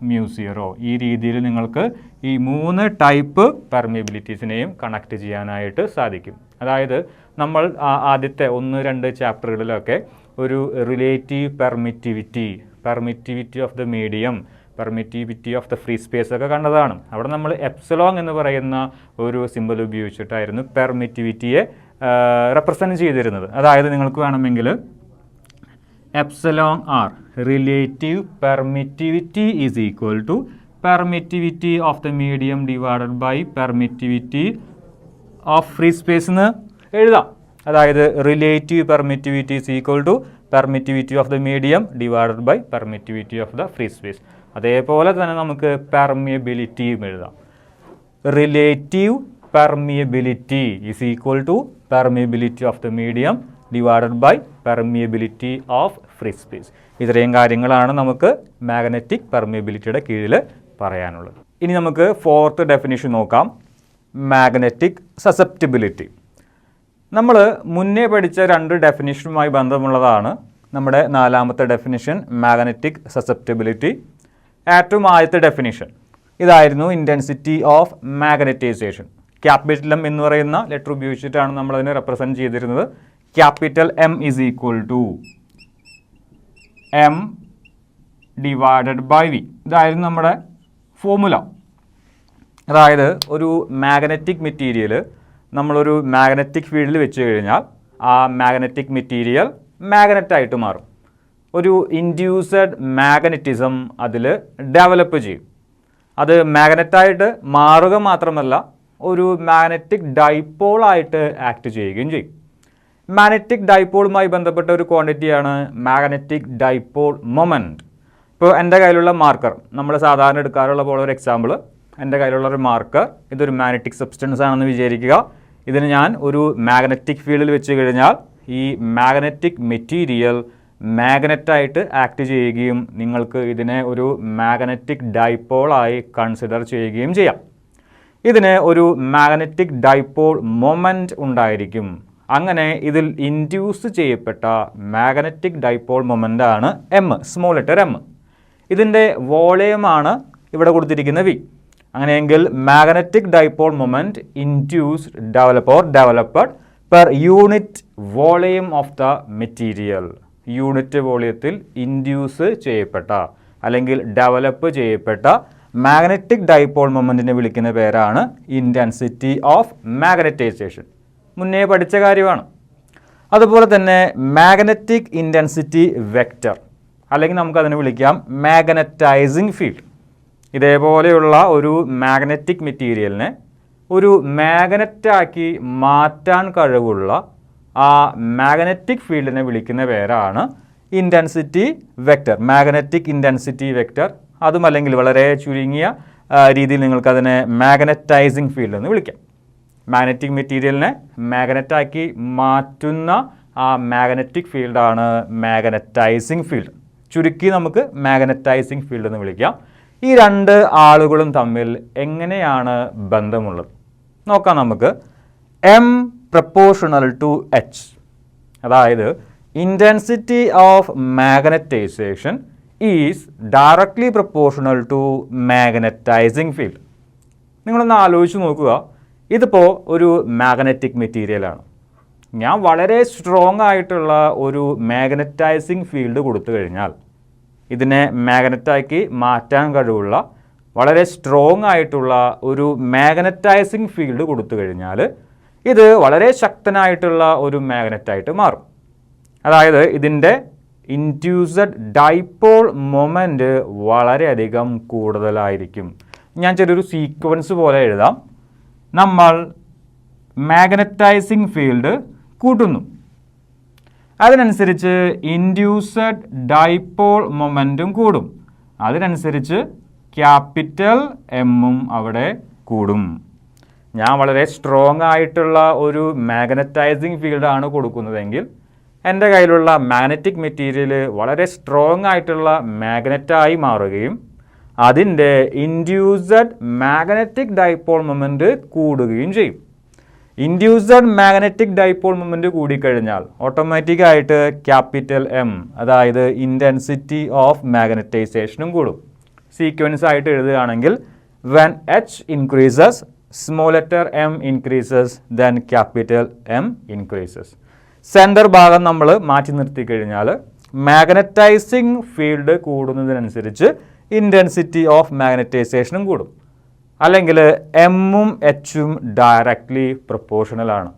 mu zero. ഈ രീതിയിൽ നിങ്ങൾക്ക് ഈ 3 ടൈപ്പ് പെർമിയബിലിറ്റീസിനെയും കണക്ട് ചെയ്യാനായിട്ട് സാധിക്കും. അതായത് നമ്മൾ ആദ്യത്തെ 1-2 ചാപ്റ്ററുകളിലൊക്കെ ഒരു relative permittivity of the medium, permittivity of the free space ഒക്കെ കണ്ടതാണ്. അവിടെ നമ്മൾ എപ്സിലോൺ എന്ന് പറയുന്ന ഒരു സിമ്പൽ ഉപയോഗിച്ചിട്ടായിരുന്നു പെർമിറ്റിവിറ്റിയെ റെപ്രസെൻറ്റ് ചെയ്തിരുന്നത്. അതായത് നിങ്ങൾക്ക് വേണമെങ്കിൽ epsilon R relative permittivity is equal to permittivity of the medium divided by permittivity of free space എന്ന് എഴുതാം. അതായത് relative permittivity is equal to permittivity of the medium divided by permittivity of the free space. അതേപോലെ തന്നെ നമുക്ക് പെർമിയബിലിറ്റിയും എഴുതാം. Relative permeability is equal to permeability of the medium divided by permeability of free space. ഇത്രയും കാര്യങ്ങളാണ് നമുക്ക് magnetic പെർമിയബിലിറ്റിയുടെ കീഴിൽ പറയാനുള്ളത്. ഇനി നമുക്ക് 4th ഡെഫിനിഷൻ നോക്കാം, മാഗ്നറ്റിക് സസെപ്റ്റിബിലിറ്റി. നമ്മൾ മുന്നേ പഠിച്ച 2 ഡെഫിനിഷനുമായി ബന്ധമുള്ളതാണ് നമ്മുടെ 4ാമത്തെ ഡെഫിനിഷൻ, മാഗ്നറ്റിക് സസെപ്റ്റിബിലിറ്റി. ഏറ്റവും ആദ്യത്തെ ഡെഫിനിഷൻ ഇതായിരുന്നു, intensity of magnetisation. Capital M എന്ന് പറയുന്ന ലെറ്റർ ഉപയോഗിച്ചിട്ടാണ് നമ്മളതിനെ റെപ്രസെൻറ്റ് ചെയ്തിരുന്നത്. Capital M is equal to M divided by V. ഇതായിരുന്നു നമ്മുടെ ഫോർമുല. അതായത് ഒരു മാഗ്നറ്റിക് മെറ്റീരിയൽ നമ്മളൊരു മാഗ്നറ്റിക് ഫീൽഡിൽ വെച്ച് കഴിഞ്ഞാൽ ആ മാഗ്നറ്റിക് മെറ്റീരിയൽ മാഗ്നറ്റായിട്ട് മാറും. ഒരു ഇൻഡ്യൂസ്ഡ് മാഗ്നറ്റിസം അതിൽ ഡെവലപ്പ് ചെയ്യും. അത് മാഗ്നറ്റായിട്ട് മാറുക മാത്രമല്ല, ഒരു മാഗ്നറ്റിക് ഡൈപോളായിട്ട് ആക്ട് ചെയ്യുകയും ചെയ്യും. മാഗ്നറ്റിക് ഡൈപോളുമായി ബന്ധപ്പെട്ട ഒരു ക്വാണ്ടിറ്റിയാണ് മാഗ്നറ്റിക് ഡൈപോൾ മൊമെൻറ്റ്. ഇപ്പോൾ എൻ്റെ കയ്യിലുള്ള മാർക്കർ, നമ്മൾ സാധാരണ എടുക്കാറുള്ള പോലെ ഒരു എക്സാമ്പിൾ, എൻ്റെ കയ്യിലുള്ള ഒരു മാർക്കർ ഇതൊരു മാഗ്നറ്റിക് സബ്സ്റ്റൻസ് ആണെന്ന് വിചാരിക്കുക. ഇതിന് ഞാൻ ഒരു മാഗ്നറ്റിക് ഫീൽഡിൽ വെച്ച് കഴിഞ്ഞാൽ ഈ മാഗ്നറ്റിക് മെറ്റീരിയൽ മാഗ്നറ്റായിട്ട് ആക്ട് ചെയ്യുകയും നിങ്ങൾക്ക് ഇതിനെ ഒരു മാഗ്നറ്റിക് ഡൈപോളായി കൺസിഡർ ചെയ്യുകയും ചെയ്യാം. ഇതിന് ഒരു മാഗ്നറ്റിക് ഡൈപോൾ മൊമെൻറ്റ് ഉണ്ടായിരിക്കും. അങ്ങനെ ഇതിൽ ഇൻഡ്യൂസ് ചെയ്യപ്പെട്ട മാഗ്നറ്റിക് ഡൈപോൾ മൊമെൻ്റാണ് എം, സ്മോൾ ലെറ്റർ എം. ഇതിൻ്റെ വോളിയമാണ് ഇവിടെ കൊടുത്തിരിക്കുന്ന വി. അങ്ങനെയെങ്കിൽ magnetic dipole moment induced developed per unit volume of the material. Unit വോളിയത്തിൽ ഇൻഡ്യൂസ് ചെയ്യപ്പെട്ട അല്ലെങ്കിൽ ഡെവലപ്പ് ചെയ്യപ്പെട്ട മാഗ്നറ്റിക് ഡൈപോൾ മൊമെൻറ്റിനെ വിളിക്കുന്ന പേരാണ് ഇൻറ്റൻസിറ്റി ഓഫ് മാഗ്നറ്റൈസേഷൻ. മുന്നേ പഠിച്ച കാര്യമാണ്. അതുപോലെ തന്നെ മാഗ്നറ്റിക് ഇൻറ്റൻസിറ്റി വെക്റ്റർ, അല്ലെങ്കിൽ നമുക്കതിനെ വിളിക്കാം മാഗ്നറ്റൈസിങ് ഫീൽഡ്. ഇതേപോലെയുള്ള ഒരു മാഗ്നറ്റിക് മെറ്റീരിയലിനെ ഒരു മാഗ്നറ്റാക്കി മാറ്റാൻ കഴിവുള്ള ആ മാഗ്നറ്റിക് ഫീൽഡിനെ വിളിക്കുന്ന പേരാണ് intensity vector, magnetic intensity vector. അതും അല്ലെങ്കിൽ വളരെ ചുരുങ്ങിയ രീതിയിൽ നിങ്ങൾക്കതിനെ മാഗ്നറ്റൈസിങ് ഫീൽഡ് എന്ന് വിളിക്കാം. മാഗ്നറ്റിക് മെറ്റീരിയലിനെ മാഗ്നറ്റാക്കി മാറ്റുന്ന ആ മാഗ്നറ്റിക് ഫീൽഡാണ് മാഗ്നറ്റൈസിങ് ഫീൽഡ്. ചുരുക്കി നമുക്ക് മാഗ്നറ്റൈസിങ് ഫീൽഡ് എന്ന് വിളിക്കാം. ഈ രണ്ട് ആളുകളും തമ്മിൽ എങ്ങനെയാണ് ബന്ധമുള്ളത് നോക്കാം നമുക്ക്. എം പ്രപ്പോർഷണൽ ടു എച്ച്, അതായത് intensity of magnetisation is directly proportional to magnetising field. നിങ്ങളൊന്ന് ആലോചിച്ച് നോക്കുക, ഇതിപ്പോൾ ഒരു മാഗ്നറ്റിക് മെറ്റീരിയലാണ്. ഞാൻ വളരെ സ്ട്രോങ് ആയിട്ടുള്ള ഒരു മാഗ്നറ്റൈസിങ് ഫീൽഡ് കൊടുത്തു കഴിഞ്ഞാൽ, ഇതിനെ മാഗ്നറ്റാക്കി മാറ്റാൻ കഴിവുള്ള വളരെ സ്ട്രോങ് ആയിട്ടുള്ള ഒരു മാഗ്നറ്റൈസിങ് ഫീൽഡ് കൊടുത്തു കഴിഞ്ഞാൽ ഇത് വളരെ ശക്തനായിട്ടുള്ള ഒരു മാഗ്നറ്റായിട്ട് മാറും. അതായത് ഇതിൻ്റെ ഇൻഡ്യൂസ്ഡ് ഡൈപോൾ മൊമെൻറ്റ് വളരെയധികം കൂടുതലായിരിക്കും. ഞാൻ ചെറിയൊരു സീക്വൻസ് പോലെ എഴുതാം. നമ്മൾ മാഗ്നറ്റൈസിങ് ഫീൽഡ് കൂട്ടുന്നു, അതിനനുസരിച്ച് ഇൻഡ്യൂസ്ഡ് ഡൈപോൾ മൊമെൻറ്റും കൂടും, അതിനനുസരിച്ച് ക്യാപിറ്റൽ എമ്മും അവിടെ കൂടും. ഞാൻ വളരെ സ്ട്രോങ് ആയിട്ടുള്ള ഒരു മാഗ്നറ്റൈസിങ് ഫീൽഡാണ് കൊടുക്കുന്നതെങ്കിൽ എൻ്റെ കയ്യിലുള്ള മാഗ്നറ്റിക് മെറ്റീരിയൽ വളരെ സ്ട്രോങ് ആയിട്ടുള്ള മാഗ്നറ്റായി മാറുകയും അതിൻ്റെ ഇൻഡ്യൂസ്ഡ് മാഗ്നറ്റിക് ഡൈപോൾ മൊമെൻറ്റ് കൂടുകയും ചെയ്യും. ഇൻഡ്യൂസ്ഡ് മാഗ്നറ്റിക് ഡൈപോൾ മൊമെൻറ്റ് കൂടിക്കഴിഞ്ഞാൽ ഓട്ടോമാറ്റിക്കായിട്ട് ക്യാപിറ്റൽ എം, അതായത് ഇൻറ്റൻസിറ്റി ഓഫ് മാഗ്നറ്റൈസേഷനും കൂടും. സീക്വൻസ് ആയിട്ട് എഴുതുകയാണെങ്കിൽ when H increases small letter M increases then capital M increases. Centre ഭാഗം നമ്മൾ മാറ്റി നിർത്തി കഴിഞ്ഞാൽ മാഗ്നറ്റൈസിങ് ഫീൽഡ് കൂടുന്നതിനനുസരിച്ച് ഇൻറ്റൻസിറ്റി ഓഫ് മാഗ്നറ്റൈസേഷനും കൂടും. അല്ലെങ്കിൽ എമ്മും എച്ചും ഡയറക്ട്ലി പ്രപ്പോർഷണൽ ആണ്.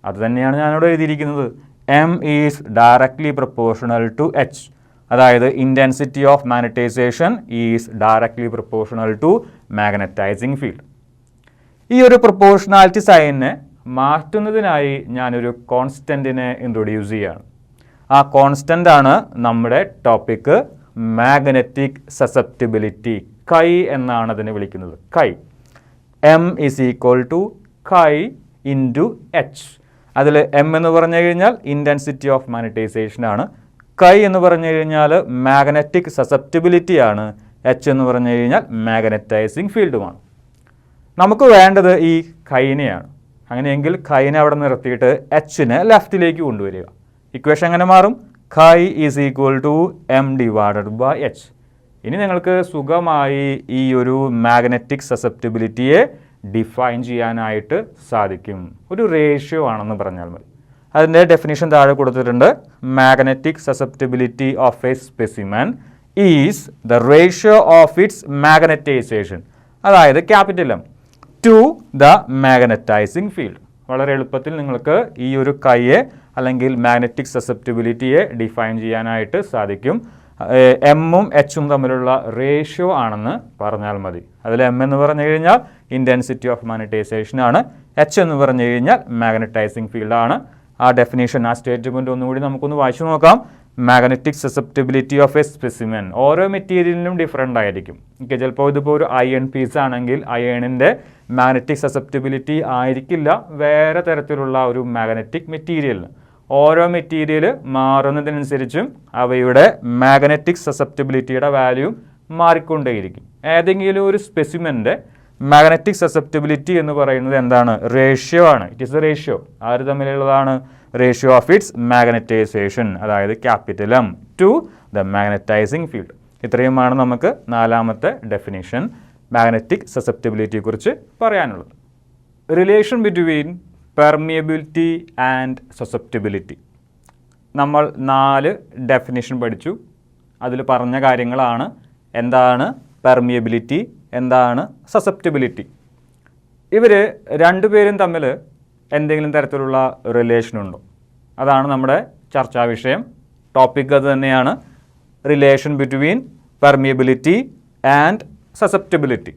അത് തന്നെയാണ് ഞാനിവിടെ എഴുതിയിരിക്കുന്നത്. M is directly proportional to H, അതായത് intensity of magnetisation is directly proportional to magnetising field. ഈ ഒരു പ്രപ്പോർഷണാലിറ്റി സൈനിനെ മാറ്റുന്നതിനായി ഞാനൊരു കോൺസ്റ്റൻറ്റിനെ ഇൻട്രൊഡ്യൂസ് ചെയ്യുകയാണ്. ആ കോൺസ്റ്റൻ്റ് ആണ് നമ്മുടെ ടോപ്പിക്ക് മാഗ്നറ്റിക് സസെപ്റ്റിബിലിറ്റി. കൈ എന്നാണ് അതിനെ വിളിക്കുന്നത്. കൈ, എം ഈസ് ഈക്വൽ ടു കൈ ഇൻറ്റു എച്ച്. അതിൽ എം എന്ന് പറഞ്ഞു കഴിഞ്ഞാൽ ഇൻറ്റൻസിറ്റി ഓഫ് മാഗ്നറ്റൈസേഷൻ ആണ്, കൈ എന്ന് പറഞ്ഞു കഴിഞ്ഞാൽ മാഗ്നറ്റിക് സസെപ്റ്റിബിലിറ്റി ആണ്, എച്ച് എന്ന് പറഞ്ഞു കഴിഞ്ഞാൽ മാഗ്നറ്റൈസിങ് ഫീൽഡുമാണ്. നമുക്ക് വേണ്ടത് ഈ കൈനെയാണ്. അങ്ങനെയെങ്കിൽ കൈനെ അവിടെ നിർത്തിയിട്ട് എച്ചിനെ ലെഫ്റ്റിലേക്ക് കൊണ്ടുവരിക. ഇക്വേഷൻ എങ്ങനെ മാറും? Chi is equal to M divided by H. ഇനി നിങ്ങൾക്ക് സുഖമായി ഈ ഒരു മാഗ്നറ്റിക് സസെപ്റ്റിബിലിറ്റിയെ ഡിഫൈൻ ചെയ്യാനായിട്ട് സാധിക്കും. ഒരു റേഷ്യോ ആണെന്ന് പറഞ്ഞാൽ മതി. അതിൻ്റെ ഡെഫിനിഷൻ താഴെ കൊടുത്തിട്ടുണ്ട്. Magnetic susceptibility of a specimen is the ratio of its magnetisation, അതായത് capital M, to the magnetising field. വളരെ എളുപ്പത്തിൽ നിങ്ങൾക്ക് ഈ ഒരു കൈയെ അല്ലെങ്കിൽ മാഗ്നറ്റിക് സസെപ്റ്റിബിലിറ്റിയെ ഡിഫൈൻ ചെയ്യാനായിട്ട് സാധിക്കും. എമ്മും എച്ചും തമ്മിലുള്ള റേഷ്യോ ആണെന്ന് പറഞ്ഞാൽ മതി. അതിൽ എം എന്ന് പറഞ്ഞു കഴിഞ്ഞാൽ ഇൻറ്റൻസിറ്റി ഓഫ് മാഗ്നറ്റൈസേഷൻ ആണ്, എച്ച് എന്ന് പറഞ്ഞു കഴിഞ്ഞാൽ മാഗ്നറ്റൈസിങ് ഫീൽഡാണ്. ആ ഡെഫിനേഷൻ, ആ സ്റ്റേറ്റ്മെൻറ്റ് ഒന്നുകൂടി നമുക്കൊന്ന് വായിച്ചു നോക്കാം. Magnetic susceptibility of a specimen, ഓരോ മെറ്റീരിയലിനും ഡിഫറെൻ്റ് ആയിരിക്കും. ഓക്കെ, ചിലപ്പോൾ ഇതിപ്പോൾ ഒരു അയൺ പീസ് ആണെങ്കിൽ അയണിൻ്റെ മാഗ്നറ്റിക് സസെപ്റ്റിബിലിറ്റി ആയിരിക്കില്ല വേറെ തരത്തിലുള്ള ഒരു മാഗ്നറ്റിക് മെറ്റീരിയലിന്. ഓരോ മെറ്റീരിയൽ മാറുന്നതിനനുസരിച്ചും അവയുടെ മാഗ്നറ്റിക് സസെപ്റ്റിബിലിറ്റിയുടെ വാല്യൂ മാറിക്കൊണ്ടേയിരിക്കും. ഏതെങ്കിലും ഒരു സ്പെസിമെൻ്റെ മാഗ്നറ്റിക് സസെപ്റ്റിബിലിറ്റി എന്ന് പറയുന്നത് എന്താണ്? റേഷ്യോ ആണ്. It is a ratio. ആര് തമ്മിലുള്ളതാണ്? റേഷ്യോ ഓഫ് ഇറ്റ്സ് മാഗ്നറ്റൈസേഷൻ, അതായത് capital M to the magnetising field. ഇത്രയുമാണ് നമുക്ക് നാലാമത്തെ ഡെഫിനിഷൻ മാഗ്നറ്റിക് സസെപ്റ്റിബിലിറ്റിയെക്കുറിച്ച് പറയാനുള്ളത്. Relation between permeability and susceptibility. നമ്മൾ 4 ഡെഫിനിഷൻ പഠിച്ചു. അതിൽ പറഞ്ഞ കാര്യങ്ങളാണ് എന്താണ് പെർമിയബിലിറ്റി, എന്താണ് സസെപ്റ്റിബിലിറ്റി. ഇവർ രണ്ടുപേരും തമ്മിൽ എന്തെങ്കിലും തരത്തിലുള്ള റിലേഷനുണ്ടോ? അതാണ് നമ്മുടെ ചർച്ചാ വിഷയം. ടോപ്പിക് അത് തന്നെയാണ്, relation between permeability and susceptibility.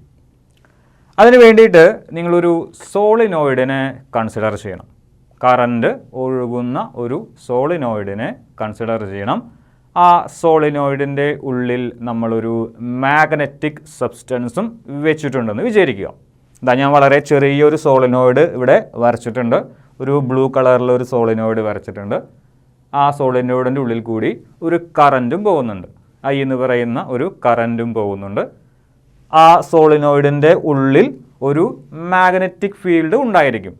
അതിന് വേണ്ടിയിട്ട് നിങ്ങളൊരു സോളിനോയിഡിനെ കൺസിഡർ ചെയ്യണം. കറണ്ട് ഒഴുകുന്ന ഒരു സോളിനോയിഡിനെ കൺസിഡർ ചെയ്യണം. ആ സോളിനോയിഡിൻ്റെ ഉള്ളിൽ നമ്മളൊരു മാഗ്നറ്റിക് സബ്സ്റ്റൻസും വെച്ചിട്ടുണ്ടെന്ന് വിചാരിക്കുക. ഞാൻ വളരെ ചെറിയൊരു സോളിനോയിഡ് ഇവിടെ വരച്ചിട്ടുണ്ട്. ഒരു ബ്ലൂ കളറിലൊരു സോളിനോയിഡ് വരച്ചിട്ടുണ്ട്. ആ സോളിനോയിഡിൻ്റെ ഉള്ളിൽ കൂടി ഒരു കറൻറ്റും പോകുന്നുണ്ട്. ഐ എന്ന് പറയുന്ന ഒരു കറൻറ്റും പോകുന്നുണ്ട്. ആ സോളിനോയിഡിൻ്റെ ഉള്ളിൽ ഒരു മാഗ്നറ്റിക് ഫീൽഡ് ഉണ്ടായിരിക്കും.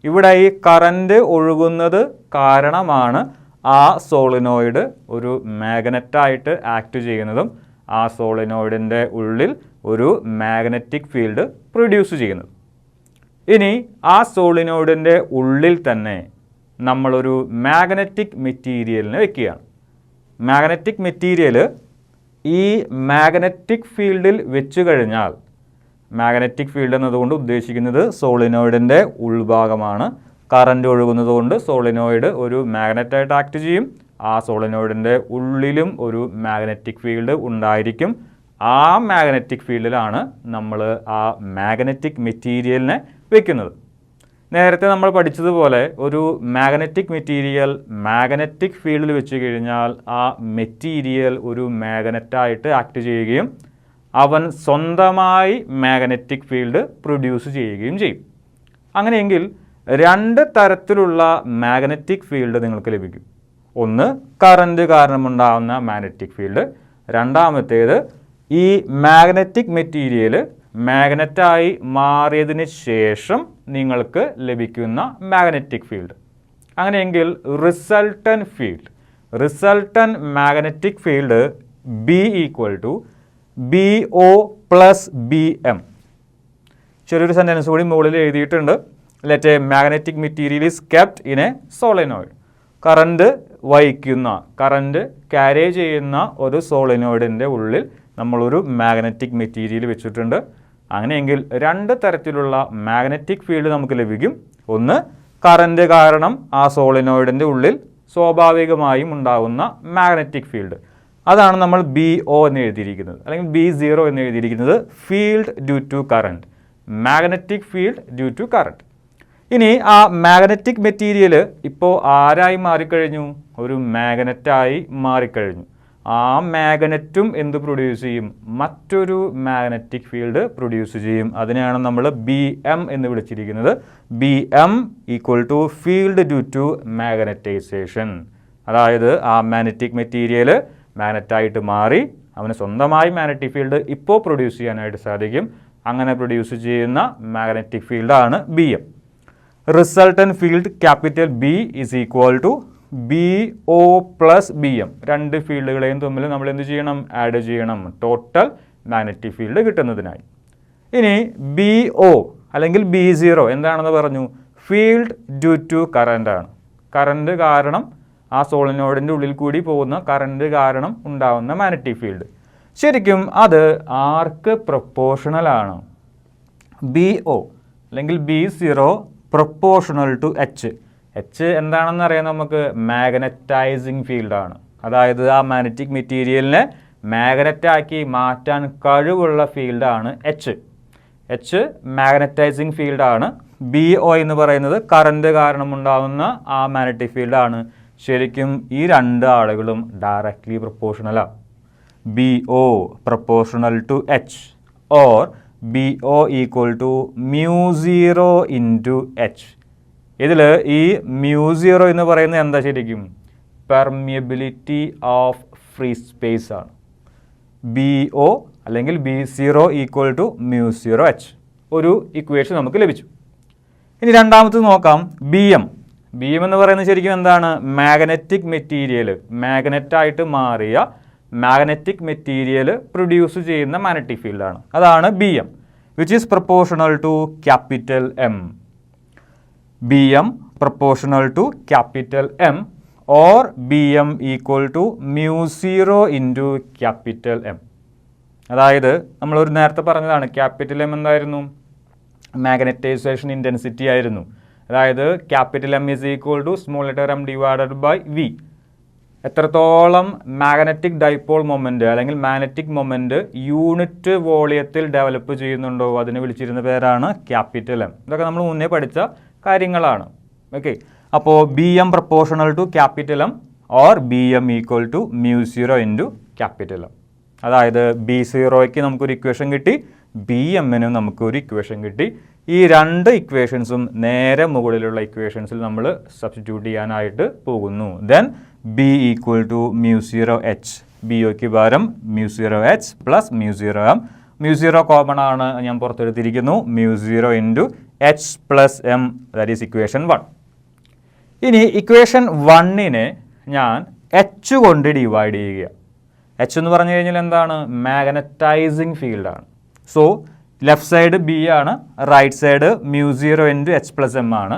ഇവിടെ ഈ കറൻറ്റ് ഒഴുകുന്നത് കാരണമാണ് ആ സോളിനോയിഡ് ഒരു മാഗ്നറ്റായിട്ട് ആക്ട് ചെയ്യുന്നതും ആ സോളിനോയിഡിൻ്റെ ഉള്ളിൽ ഒരു മാഗ്നറ്റിക് ഫീൽഡ് പ്രൊഡ്യൂസ് ചെയ്യുന്നത്. ഇനി ആ സോളിനോയിഡിൻ്റെ ഉള്ളിൽ തന്നെ നമ്മളൊരു മാഗ്നറ്റിക് മെറ്റീരിയലിനെ വെക്കുകയാണ്. മാഗ്നറ്റിക് മെറ്റീരിയൽ ഈ മാഗ്നറ്റിക് ഫീൽഡിൽ വെച്ച് കഴിഞ്ഞാൽ, മാഗ്നറ്റിക് ഫീൽഡ് എന്നതുകൊണ്ട് ഉദ്ദേശിക്കുന്നത് സോളിനോയിഡിൻ്റെ ഉൾഭാഗമാണ്. കറണ്ട് ഒഴുകുന്നത് കൊണ്ട് സോളിനോയിഡ് ഒരു മാഗ്നറ്റായിട്ട് ആക്ട് ചെയ്യും. ആ സോളിനോയിഡിൻ്റെ ഉള്ളിലും ഒരു മാഗ്നറ്റിക് ഫീൽഡ് ഉണ്ടായിരിക്കും. ആ മാഗ്നറ്റിക് ഫീൽഡിലാണ് നമ്മൾ ആ മാഗ്നറ്റിക് മെറ്റീരിയലിനെ വെക്കുന്നത്. നേരത്തെ നമ്മൾ പഠിച്ചതുപോലെ ഒരു മാഗ്നറ്റിക് മെറ്റീരിയൽ മാഗ്നറ്റിക് ഫീൽഡിൽ വെച്ച് കഴിഞ്ഞാൽ ആ മെറ്റീരിയൽ ഒരു മാഗ്നറ്റായിട്ട് ആക്ട് ചെയ്യുകയും അവൻ സ്വന്തമായി മാഗ്നറ്റിക് ഫീൽഡ് പ്രൊഡ്യൂസ് ചെയ്യുകയും ചെയ്യും. അങ്ങനെയെങ്കിൽ രണ്ട് തരത്തിലുള്ള മാഗ്നറ്റിക് ഫീൽഡ് നിങ്ങൾക്ക് ലഭിക്കും. ഒന്ന് കറണ്ട് കാരണമുണ്ടാകുന്ന മാഗ്നറ്റിക് ഫീൽഡ്, രണ്ടാമത്തേത് ഈ മാഗ്നറ്റിക് മെറ്റീരിയൽ മാഗ്നറ്റായി മാറിയതിന് ശേഷം നിങ്ങൾക്ക് ലഭിക്കുന്ന മാഗ്നറ്റിക് ഫീൽഡ്. അങ്ങനെയെങ്കിൽ resultant magnetic field B equal to BO + BM. ചെറിയൊരു സെൻറ്റൻസ് കൂടി മുകളിൽ എഴുതിയിട്ടുണ്ട്. Let a magnetic material is kept in a solenoid. Current വഹിക്കുന്ന, കറണ്ട് ക്യാരി ചെയ്യുന്ന ഒരു സോളിനോയിഡിൻ്റെ ഉള്ളിൽ നമ്മളൊരു മാഗ്നറ്റിക് മെറ്റീരിയൽ വെച്ചിട്ടുണ്ട്. അങ്ങനെയെങ്കിൽ രണ്ട് തരത്തിലുള്ള മാഗ്നറ്റിക് ഫീൽഡ് നമുക്ക് ലഭിക്കും. ഒന്ന് കറണ്ട് കാരണം ആ സോളിനോയിഡിൻ്റെ ഉള്ളിൽ സ്വാഭാവികമായും ഉണ്ടാകുന്ന മാഗ്നറ്റിക് ഫീൽഡ്, അതാണ് നമ്മൾ BO എന്ന് എഴുതിയിരിക്കുന്നത്, അല്ലെങ്കിൽ B0 എന്ന് എഴുതിയിരിക്കുന്നത്. Field due to current, magnetic field due to current. ഇനി ആ മാഗ്നറ്റിക് മെറ്റീരിയൽ ഇപ്പോൾ ആരായി മാറിക്കഴിഞ്ഞു? ഒരു മാഗ്നറ്റായി മാറിക്കഴിഞ്ഞു. ആ മാഗ്നറ്റും എന്ത് പ്രൊഡ്യൂസ് ചെയ്യും? മറ്റൊരു മാഗ്നറ്റിക് ഫീൽഡ് പ്രൊഡ്യൂസ് ചെയ്യും. അതിനെയാണ് നമ്മൾ BM എന്ന് വിളിച്ചിരിക്കുന്നത്. BM equal to field due to magnetisation. അതായത് ആ മാഗ്നറ്റിക് മെറ്റീരിയൽ മാഗ്നറ്റായിട്ട് മാറി അവന് സ്വന്തമായി മാഗ്നറ്റിക് ഫീൽഡ് ഇപ്പോൾ പ്രൊഡ്യൂസ് ചെയ്യാനായിട്ട് സാധിക്കും. അങ്ങനെ പ്രൊഡ്യൂസ് ചെയ്യുന്ന മാഗ്നറ്റിക് ഫീൽഡാണ് BM. Resultant field capital B is equal to BO + BM. രണ്ട് ഫീൽഡുകളെയും തമ്മിൽ നമ്മൾ എന്ത് ചെയ്യണം? ആഡ് ചെയ്യണം, ടോട്ടൽ മാഗ്നറ്റിക് ഫീൽഡ് കിട്ടുന്നതിനായി. ഇനി BO അല്ലെങ്കിൽ B0 എന്താണെന്ന് പറഞ്ഞു? ഫീൽഡ് ഡ്യൂ ടു കറണ്ട് ആണ്. കറണ്ട് കാരണം, ആ സോളിനോയിഡിൻ്റെ ഉള്ളിൽ കൂടി പോകുന്ന കറണ്ട് കാരണം ഉണ്ടാകുന്ന മാഗ്നറ്റിക് ഫീൽഡ്. ശരിക്കും അത് ആർക്ക് പ്രൊപ്പോർഷണൽ ആണ്? BO അല്ലെങ്കിൽ B0 പ്രൊപ്പോർഷണൽ ടു H. എന്താണെന്ന് അറിയാം നമുക്ക്? മാഗ്നറ്റൈസിങ് ഫീൽഡാണ്. അതായത് ആ മാഗ്നറ്റിക് മെറ്റീരിയലിനെ മാഗ്നറ്റാക്കി മാറ്റാൻ കഴിവുള്ള ഫീൽഡാണ് H. മാഗ്നറ്റൈസിങ് ഫീൽഡാണ്. BO എന്ന് പറയുന്നത് കറണ്ട് കാരണം ഉണ്ടാകുന്ന ആ മാഗ്നറ്റിക് ഫീൽഡാണ്. ശരിക്കും ഈ രണ്ട് ആളുകളും ഡയറക്റ്റ്ലി പ്രൊപ്പോർഷണലാണ്. BO proportional to H or BO equal to μ0 into H. ഇതിൽ ഈ μ0 എന്ന് പറയുന്നത് എന്താ? ശരിക്കും പെർമിയബിലിറ്റി ഓഫ് ഫ്രീ സ്പേസ് ആണ്. BO അല്ലെങ്കിൽ B0 ഈക്വൽ ടു μ0H. ഒരു ഇക്വേഷൻ നമുക്ക് ലഭിച്ചു. ഇനി രണ്ടാമത് നോക്കാം, BM എന്ന് പറയുന്നത് ശരിക്കും എന്താണ്? മാഗ്നറ്റിക് മെറ്റീരിയൽ, മാഗ്നറ്റായിട്ട് മാറിയ മാഗ്നറ്റിക് മെറ്റീരിയൽ പ്രൊഡ്യൂസ് ചെയ്യുന്ന മാഗ്നറ്റിക് ഫീൽഡാണ്. അതാണ് BM, which is proportional to capital M. BM proportional to capital M or BM equal to μ0 into capital M. അതായത് നമ്മളൊരു നേരത്തെ പറഞ്ഞതാണ്, ക്യാപിറ്റൽ M എന്തായിരുന്നു? മാഗ്നറ്റൈസേഷൻ ഇൻറ്റൻസിറ്റി ആയിരുന്നു. അതായത് capital M is equal to small letter m divided by V. എത്രത്തോളം magnetic dipole moment അല്ലെങ്കിൽ magnetic moment unit വോളിയത്തിൽ ഡെവലപ്പ് ചെയ്യുന്നുണ്ടോ അതിനെ വിളിച്ചിരുന്ന പേരാണ് ക്യാപിറ്റൽ എം. ഇതൊക്കെ നമ്മൾ മുന്നേ പഠിച്ച കാര്യങ്ങളാണ്. ഓക്കെ, അപ്പോൾ B M proportional to capital M or B M equal to μ0 into capital M. അതായത് B0യ്ക്ക് നമുക്കൊരു ഇക്വേഷൻ കിട്ടി, ബി എമ്മിനും നമുക്കൊരു ഇക്വേഷൻ കിട്ടി. ഈ രണ്ട് ഇക്വേഷൻസും നേരെ മുകളിലുള്ള ഇക്വേഷൻസിൽ നമ്മൾ സബ്സ്റ്റിറ്റ്യൂട്ട് ചെയ്യാനായിട്ട് പോകുന്നു. Then B equal to μ0h, ബിഒയ്ക്ക് പകരം μ0h പ്ലസ് μ0m. μ0 കോമൺ ആണ്, ഞാൻ പുറത്തെടുത്തിരിക്കുന്നു. μ0 into h plus M, that is equation 1. ഇനി ഇക്വേഷൻ 1നെ ഞാൻ h കൊണ്ട് ഡിവൈഡ് ചെയ്യുക. h എന്ന് പറഞ്ഞു കഴിഞ്ഞാൽ എന്താണ്? മാഗ്നറ്റൈസിങ് ഫീൽഡാണ്. സോ ലെഫ്റ്റ് സൈഡ് ബി ആണ്, right side μ0 into h plus M ആണ്.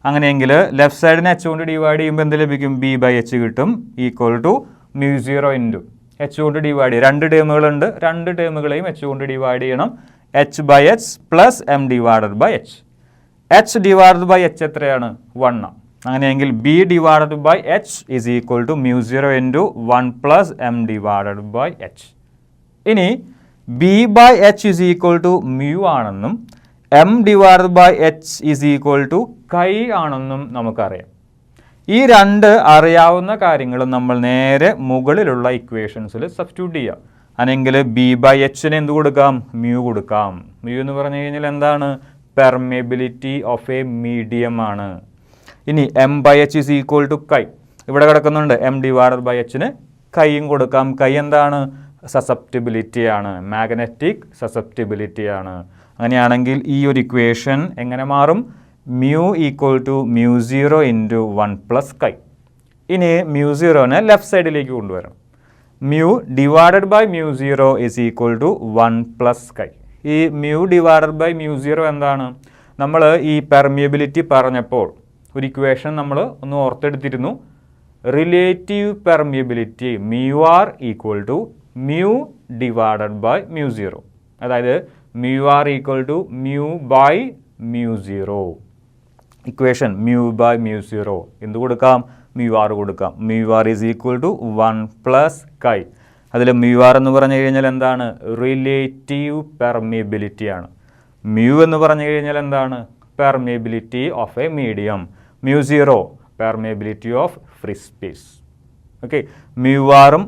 അങ്ങനെയെങ്കിൽ ലെഫ്റ്റ് സൈഡിനെ h കൊണ്ട് ഡിവൈഡ് ചെയ്യുമ്പോൾ എന്ത് ലഭിക്കും? ബി ബൈ എച്ച് കിട്ടും, ഈക്വൽ ടു μ0 ഇൻറ്റു h കൊണ്ട് ഡിവൈഡ് ചെയ്യും. രണ്ട് ടേമുകളുണ്ട്, രണ്ട് ടേമുകളെയും h കൊണ്ട് ഡിവൈഡ് ചെയ്യണം. h by H plus M divided by H. h divided by H എത്രയാണ്? 1 ആണ്. അങ്ങനെയെങ്കിൽ B divided by H is equal to μ0 into 1 plus M divided by H. ഇനി B by H is equal to mu ആണെന്നും M divided by H is equal to chi ആണെന്നും നമുക്കറിയാം. ഈ രണ്ട് അറിയാവുന്ന കാര്യങ്ങളും നമ്മൾ നേരെ മുകളിലുള്ള ഇക്വേഷൻസിൽ സബ്സ്റ്റിറ്റ്യൂട്ട് ചെയ്യാം. അല്ലെങ്കിൽ ബി ബൈ എച്ചിന് എന്ത് കൊടുക്കാം? മ്യൂ കൊടുക്കാം. മ്യൂ എന്ന് പറഞ്ഞു കഴിഞ്ഞാൽ എന്താണ്? പെർമേബിലിറ്റി ഓഫ് എ മീഡിയം ആണ്. ഇനി M by H is equal to chi, ഇവിടെ കിടക്കുന്നുണ്ട്. എം ഡിവൈഡഡ് ബൈ എച്ചിന് കൈയും കൊടുക്കാം. കൈ എന്താണ്? സസെപ്റ്റിബിലിറ്റി ആണ്, മാഗ്നറ്റിക് സസെപ്റ്റിബിലിറ്റി ആണ്. അങ്ങനെയാണെങ്കിൽ ഈ ഒരു ഇക്വേഷൻ എങ്ങനെ മാറും? Mu equal to μ0 into 1 plus chi. ഇനി μ0നെ ലെഫ്റ്റ് സൈഡിലേക്ക് കൊണ്ടുവരണം. Mu divided by μ0 is equal to 1 plus chi. ഈ മ്യൂ ഡിവൈഡഡ് ബൈ μ0 എന്താണ്? നമ്മൾ ഈ പെർമിയബിലിറ്റി പറഞ്ഞപ്പോൾ ഒരു ഇക്വേഷൻ നമ്മൾ ഒന്ന് ഓർത്തെടുത്തിരുന്നു. Relative permeability mu R equal to mu divided by μ0. അതായത് mu R equal to mu by μ0. Equation mu by μ0 എന്ത് കൊടുക്കാം? മ്യൂ ആർ കൊടുക്കാം. Mu R is equal to 1 plus chi. അതിൽ മ്യൂ ആർ എന്ന് പറഞ്ഞു കഴിഞ്ഞാൽ എന്താണ്? റിലേറ്റീവ് പെർമിയബിലിറ്റി ആണ്. മ്യൂ എന്ന് പറഞ്ഞു കഴിഞ്ഞാൽ എന്താണ്? Permeability of a medium. μ0 permeability of free space. Okay, mu ആറും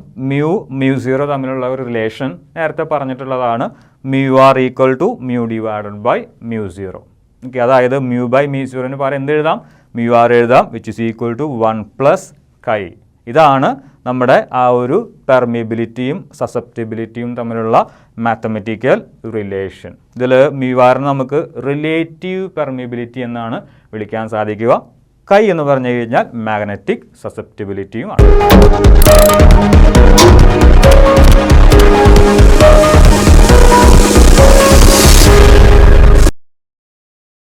μ0 തമ്മിലുള്ള ഒരു റിലേഷൻ നേരത്തെ പറഞ്ഞിട്ടുള്ളതാണ്. Mu R equal to mu divided by μ0. Okay, അതായത് മ്യൂ ബൈ μ0ന് പകരം എന്ത് എഴുതാം? മ്യൂ ആർ എഴുതാം, which is equal to 1 plus chi. ഇതാണ് നമ്മുടെ ആ ഒരു പെർമിയബിലിറ്റിയും സസെപ്റ്റിബിലിറ്റിയും തമ്മിലുള്ള മാത്തമെറ്റിക്കൽ റിലേഷൻ. ഇതിൽ മ്യൂ ആറിന് നമുക്ക് റിലേറ്റീവ് പെർമിയബിലിറ്റി എന്നാണ് വിളിക്കാൻ സാധിക്കുക. കൈ എന്ന് പറഞ്ഞു കഴിഞ്ഞാൽ മാഗ്നറ്റിക് സസെപ്റ്റിബിലിറ്റിയും ആണ്.